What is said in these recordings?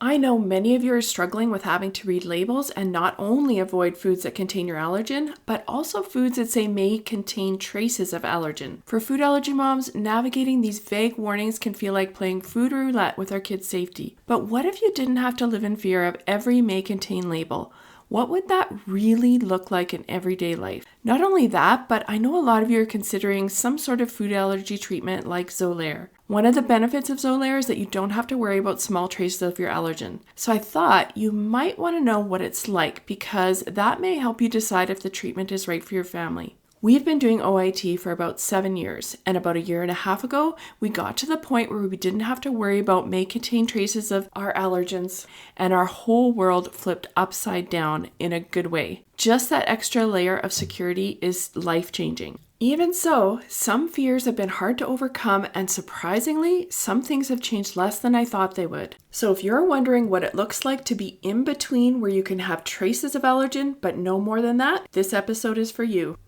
I know many of you are struggling with having to read labels and not only avoid foods that contain your allergen, but also foods that say may contain traces of allergen. For food allergy moms, navigating these vague warnings can feel like playing food roulette with our kids' safety. But what if you didn't have to live in fear of every may contain label? What would that really look like in everyday life? Not only that, but I know a lot of you are considering some sort of food allergy treatment like Xolair. One of the benefits of Xolair is that you don't have to worry about small traces of your allergen. So I thought you might want to know what it's like because that may help you decide if the treatment is right for your family. We've been doing OIT for about 7 years, and about 1.5 years ago, we got to the point where we didn't have to worry about may contain traces of our allergens, and our whole world flipped upside down in a good way. Just that extra layer of security is life-changing. Even so, some fears have been hard to overcome, and surprisingly, some things have changed less than I thought they would. So if you're wondering what it looks like to be in between where you can have traces of allergen, but no more than that, this episode is for you.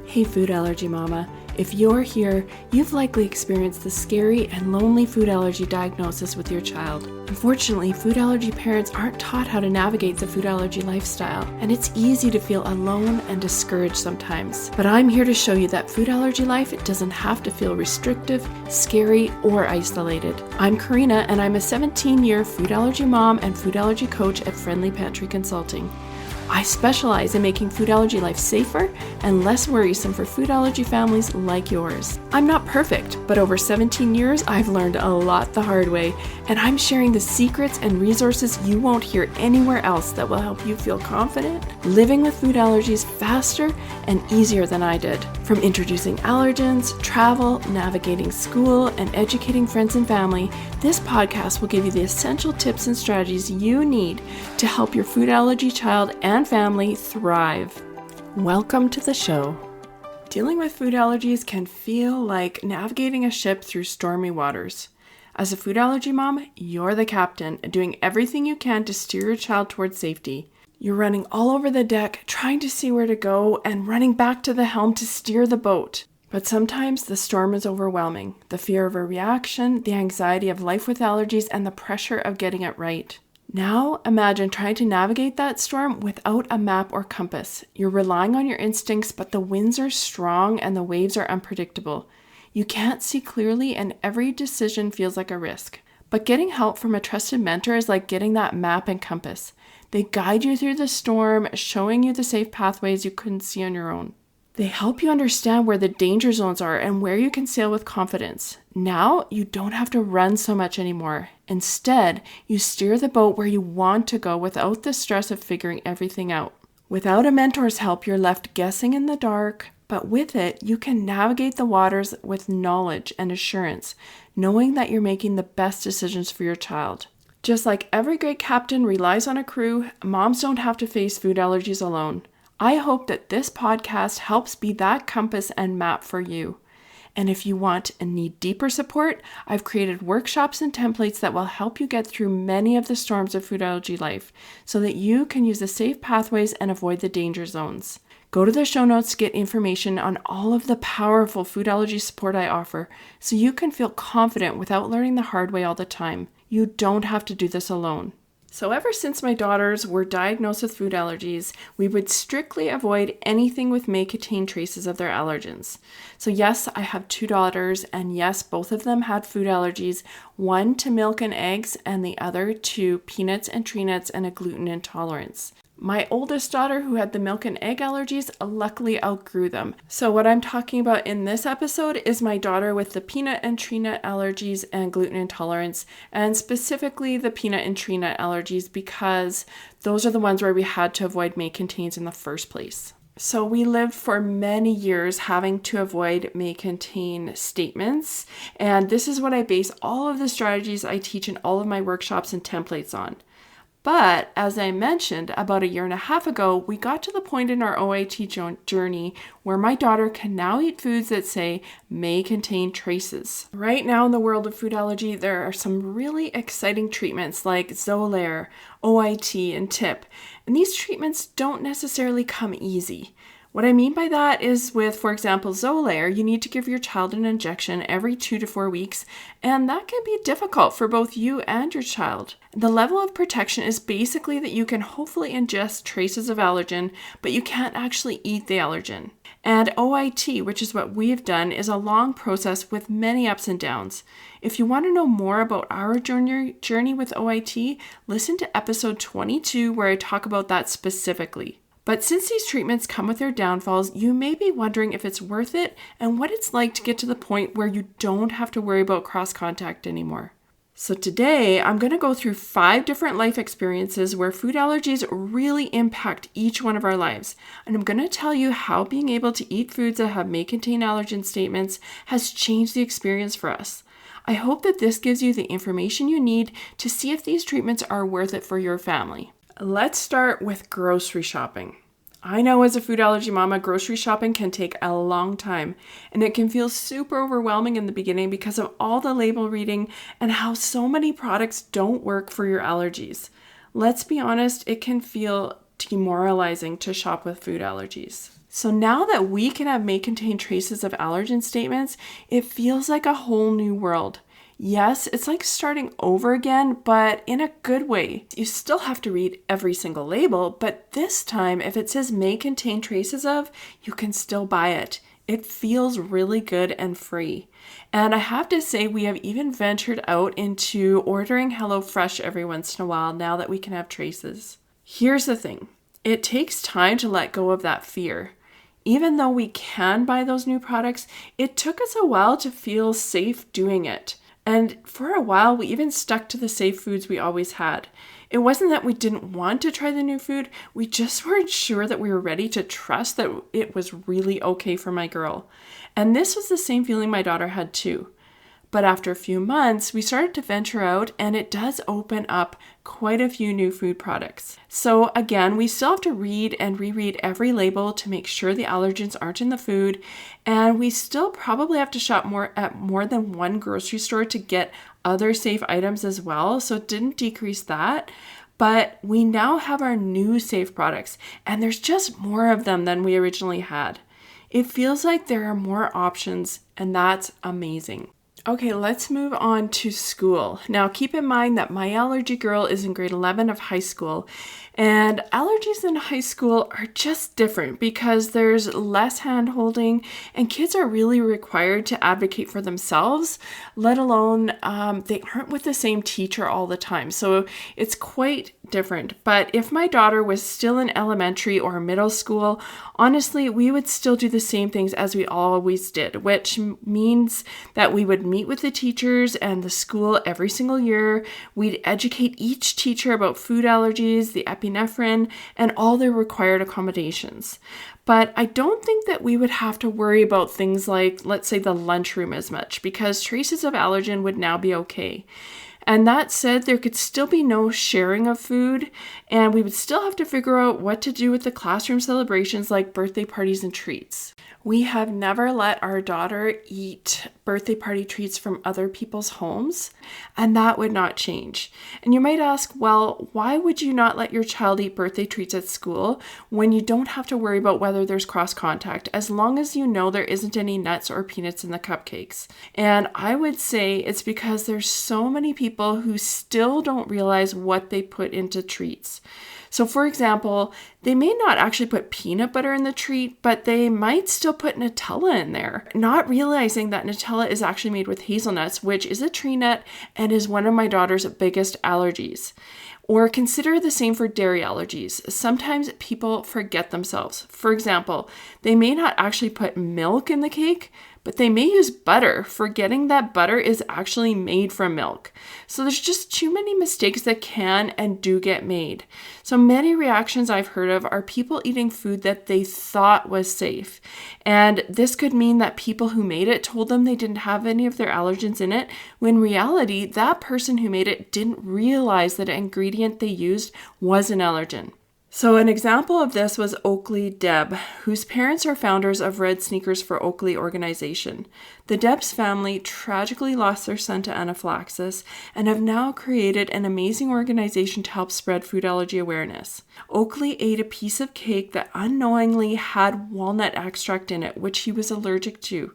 Hey food allergy mama, if you're here, you've likely experienced the scary and lonely food allergy diagnosis with your child. Unfortunately, food allergy parents aren't taught how to navigate the food allergy lifestyle, and it's easy to feel alone and discouraged sometimes. But I'm here to show you that food allergy life, it doesn't have to feel restrictive, scary, or isolated. I'm Karina, and I'm a 17-year food allergy mom and food allergy coach at Friendly Pantry Consulting. I specialize in making food allergy life safer and less worrisome for food allergy families like yours. I'm not perfect, but over 17 years, I've learned a lot the hard way, and I'm sharing the secrets and resources you won't hear anywhere else that will help you feel confident living with food allergies faster and easier than I did. From introducing allergens, travel, navigating school, and educating friends and family, this podcast will give you the essential tips and strategies you need to help your food allergy child and family thrive. Welcome to the show. Dealing with food allergies can feel like navigating a ship through stormy waters. As a food allergy mom, you're the captain, doing everything you can to steer your child towards safety. You're running all over the deck, trying to see where to go, and running back to the helm to steer the boat. But sometimes the storm is overwhelming. The fear of a reaction, the anxiety of life with allergies, and the pressure of getting it right. Now imagine trying to navigate that storm without a map or compass. You're relying on your instincts, but the winds are strong and the waves are unpredictable. You can't see clearly and every decision feels like a risk. But getting help from a trusted mentor is like getting that map and compass. They guide you through the storm, showing you the safe pathways you couldn't see on your own. They help you understand where the danger zones are and where you can sail with confidence. Now, you don't have to run so much anymore. Instead, you steer the boat where you want to go without the stress of figuring everything out. Without a mentor's help, you're left guessing in the dark, but with it, you can navigate the waters with knowledge and assurance, knowing that you're making the best decisions for your child. Just like every great captain relies on a crew, moms don't have to face food allergies alone. I hope that this podcast helps be that compass and map for you. And if you want and need deeper support, I've created workshops and templates that will help you get through many of the storms of food allergy life so that you can use the safe pathways and avoid the danger zones. Go to the show notes to get information on all of the powerful food allergy support I offer so you can feel confident without learning the hard way all the time. You don't have to do this alone. So ever since my daughters were diagnosed with food allergies, we would strictly avoid anything with may contain traces of their allergens. So yes, I have 2 daughters, and yes, both of them had food allergies, one to milk and eggs, and the other to peanuts and tree nuts and a gluten intolerance. My oldest daughter, who had the milk and egg allergies, luckily outgrew them. So what I'm talking about in this episode is my daughter with the peanut and tree nut allergies and gluten intolerance, and specifically the peanut and tree nut allergies because those are the ones where we had to avoid may contains in the first place. So we lived for many years having to avoid may contain statements, and this is what I base all of the strategies I teach in all of my workshops and templates on. But as I mentioned, about 1.5 years ago, we got to the point in our OIT journey where my daughter can now eat foods that say may contain traces. Right now in the world of food allergy, there are some really exciting treatments like Xolair, OIT, and TIP. And these treatments don't necessarily come easy. What I mean by that is with, for example, Xolair, you need to give your child an injection every 2 to 4 weeks, and that can be difficult for both you and your child. The level of protection is basically that you can hopefully ingest traces of allergen, but you can't actually eat the allergen. And OIT, which is what we've done, is a long process with many ups and downs. If you want to know more about our journey with OIT, listen to episode 22 where I talk about that specifically. But since these treatments come with their downfalls, you may be wondering if it's worth it and what it's like to get to the point where you don't have to worry about cross contact anymore. So today, I'm going to go through 5 different life experiences where food allergies really impact each one of our lives. And I'm going to tell you how being able to eat foods that may contain allergen statements has changed the experience for us. I hope that this gives you the information you need to see if these treatments are worth it for your family. Let's start with grocery shopping. I know as a food allergy mama, grocery shopping can take a long time, and it can feel super overwhelming in the beginning because of all the label reading and how so many products don't work for your allergies. Let's be honest, it can feel demoralizing to shop with food allergies. So now that we may contain traces of allergen statements, it feels like a whole new world. Yes, it's like starting over again, but in a good way. You still have to read every single label, but this time, if it says may contain traces of, you can still buy it. It feels really good and free. And I have to say, we have even ventured out into ordering HelloFresh every once in a while now that we can have traces. Here's the thing. It takes time to let go of that fear. Even though we can buy those new products, it took us a while to feel safe doing it. And for a while, we even stuck to the safe foods we always had. It wasn't that we didn't want to try the new food, we just weren't sure that we were ready to trust that it was really okay for my girl. And this was the same feeling my daughter had too. But after a few months, we started to venture out, and it does open up quite a few new food products. So again, we still have to read and reread every label to make sure the allergens aren't in the food, and we still probably have to shop at more than one grocery store to get other safe items as well, so it didn't decrease that. But we now have our new safe products, and there's just more of them than we originally had. It feels like there are more options, and that's amazing. Okay, let's move on to school. Now, keep in mind that my allergy girl is in grade 11 of high school, and allergies in high school are just different because there's less hand-holding, and kids are really required to advocate for themselves, let alone they aren't with the same teacher all the time. So it's quite different. But if my daughter was still in elementary or middle school, honestly, we would still do the same things as we always did, which means that we would meet with the teachers and the school every single year. We'd educate each teacher about food allergies, the epinephrine, and all their required accommodations. But I don't think that we would have to worry about things like, let's say, the lunchroom as much, because traces of allergen would now be okay. And that said, there could still be no sharing of food, and we would still have to figure out what to do with the classroom celebrations like birthday parties and treats. We have never let our daughter eat birthday party treats from other people's homes, and that would not change. And you might ask, well, why would you not let your child eat birthday treats at school when you don't have to worry about whether there's cross contact, as long as you know there isn't any nuts or peanuts in the cupcakes? And I would say it's because there's so many people who still don't realize what they put into treats. So for example, they may not actually put peanut butter in the treat, but they might still put Nutella in there, not realizing that Nutella is actually made with hazelnuts, which is a tree nut and is one of my daughter's biggest allergies. Or consider the same for dairy allergies. Sometimes people forget themselves. For example, they may not actually put milk in the cake, but they may use butter, forgetting that butter is actually made from milk. So there's just too many mistakes that can and do get made. So many reactions I've heard of are people eating food that they thought was safe. And this could mean that people who made it told them they didn't have any of their allergens in it, when in reality, that person who made it didn't realize that an ingredient they used was an allergen. So an example of this was Oakley Deb, whose parents are founders of Red Sneakers for Oakley organization. The Debs family tragically lost their son to anaphylaxis and have now created an amazing organization to help spread food allergy awareness. Oakley ate a piece of cake that unknowingly had walnut extract in it, which he was allergic to.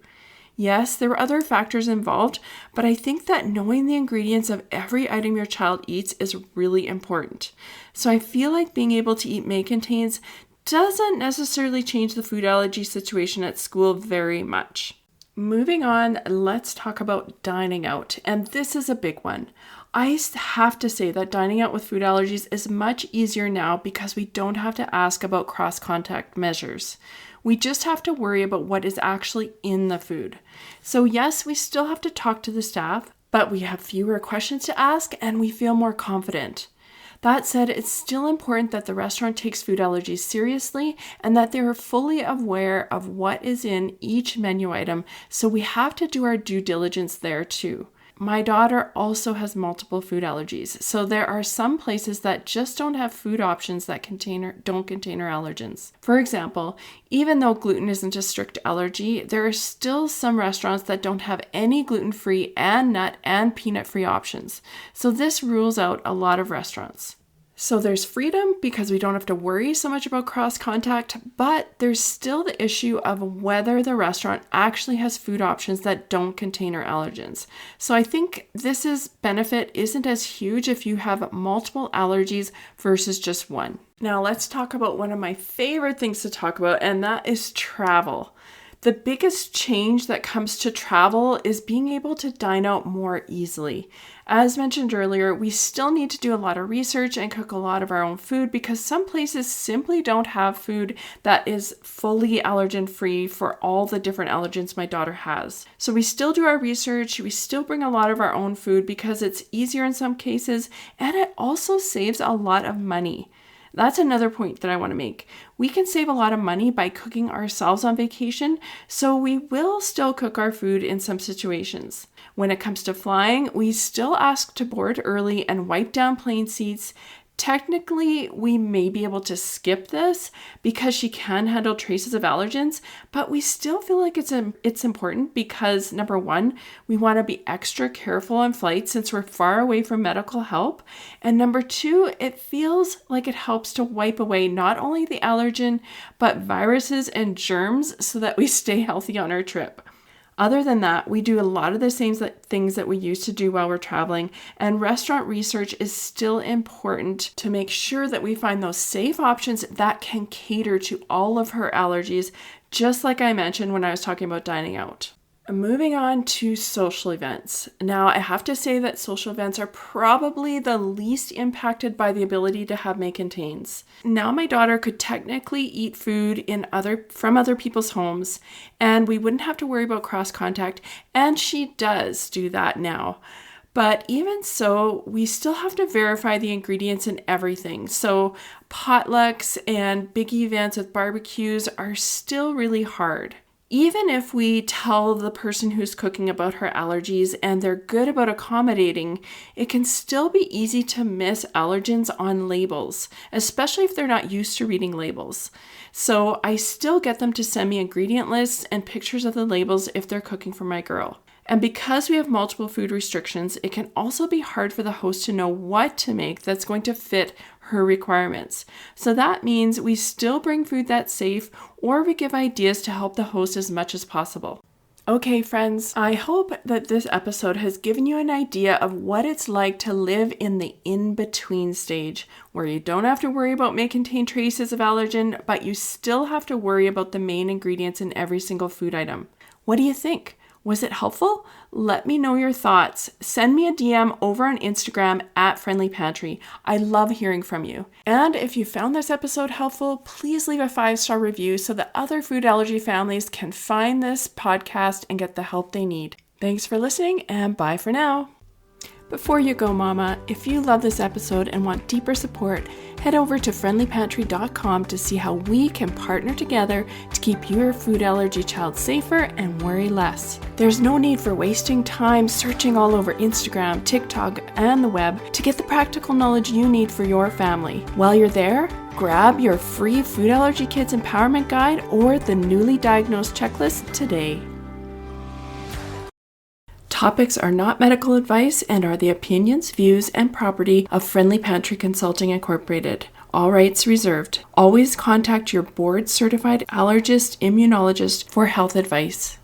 Yes, there were other factors involved, but I think that knowing the ingredients of every item your child eats is really important. So I feel like being able to eat may contains doesn't necessarily change the food allergy situation at school very much. Moving on, let's talk about dining out, and this is a big one. I have to say that dining out with food allergies is much easier now because we don't have to ask about cross-contact measures. We just have to worry about what is actually in the food. So yes, we still have to talk to the staff, but we have fewer questions to ask and we feel more confident. That said, it's still important that the restaurant takes food allergies seriously and that they are fully aware of what is in each menu item, so we have to do our due diligence there too. My daughter also has multiple food allergies, so there are some places that just don't have food options that don't contain her allergens. For example, even though gluten isn't a strict allergy, there are still some restaurants that don't have any gluten-free and nut and peanut-free options. So this rules out a lot of restaurants. So there's freedom because we don't have to worry so much about cross-contact, but there's still the issue of whether the restaurant actually has food options that don't contain our allergens. So I think this benefit isn't as huge if you have multiple allergies versus just one. Now let's talk about one of my favorite things to talk about, and that is travel. The biggest change that comes to travel is being able to dine out more easily. As mentioned earlier, we still need to do a lot of research and cook a lot of our own food because some places simply don't have food that is fully allergen free for all the different allergens my daughter has. So we still do our research, we still bring a lot of our own food because it's easier in some cases, and it also saves a lot of money. That's another point that I want to make. We can save a lot of money by cooking ourselves on vacation, so we will still cook our food in some situations. When it comes to flying, we still ask to board early and wipe down plane seats. Technically, we may be able to skip this because she can handle traces of allergens, but we still feel like it's important because, number one, we want to be extra careful on flights since we're far away from medical help, and number two, it feels like it helps to wipe away not only the allergen, but viruses and germs so that we stay healthy on our trip. Other than that, we do a lot of the same things that we used to do while we're traveling, and restaurant research is still important to make sure that we find those safe options that can cater to all of her allergies, just like I mentioned when I was talking about dining out. Moving on to social events. Now, I have to say that social events are probably the least impacted by the ability to have may contains. Now, my daughter could technically eat food from other people's homes, and we wouldn't have to worry about cross contact, and she does do that now. But even so, we still have to verify the ingredients in everything. So potlucks and big events with barbecues are still really hard. Even if we tell the person who's cooking about her allergies and they're good about accommodating, it can still be easy to miss allergens on labels, especially if they're not used to reading labels. So I still get them to send me ingredient lists and pictures of the labels if they're cooking for my girl. And because we have multiple food restrictions, it can also be hard for the host to know what to make that's going to fit her requirements. So that means we still bring food that's safe, or we give ideas to help the host as much as possible. Okay, friends, I hope that this episode has given you an idea of what it's like to live in the in-between stage, where you don't have to worry about may contain traces of allergen, but you still have to worry about the main ingredients in every single food item. What do you think? Was it helpful? Let me know your thoughts. Send me a DM over on Instagram at Friendly Pantry. I love hearing from you. And if you found this episode helpful, please leave a 5-star review so that other food allergy families can find this podcast and get the help they need. Thanks for listening, and bye for now. Before you go, Mama, if you love this episode and want deeper support, head over to friendlypantry.com to see how we can partner together to keep your food allergy child safer and worry less. There's no need for wasting time searching all over Instagram, TikTok, and the web to get the practical knowledge you need for your family. While you're there, grab your free Food Allergy Kids Empowerment Guide or the newly diagnosed checklist today. Topics are not medical advice and are the opinions, views, and property of Friendly Pantry Consulting Incorporated. All rights reserved. Always contact your board-certified allergist, immunologist for health advice.